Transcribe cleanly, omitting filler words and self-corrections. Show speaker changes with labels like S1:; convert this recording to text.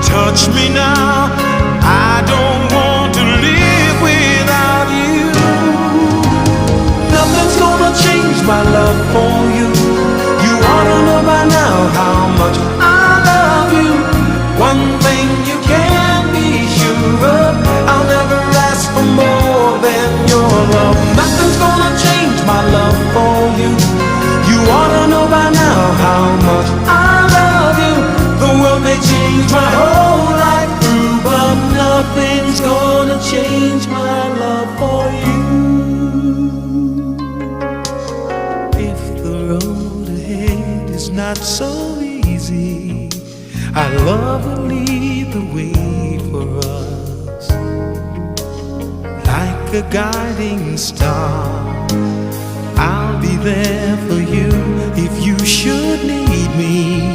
S1: touch me now. I don't want to live without you. Nothing's gonna change my love for you. You ought to know by now how much I love you. One thing you can be sure of, I'll never ask for more than your love. Nothing's gonna change my love for you. You ought to know by now how much I love you. The world may change my whole life through, but nothing's gonna change my love for you. If the road ahead is not so easy, our love will lead the way for us. Like a guiding star, I'll be there for you if you should need me.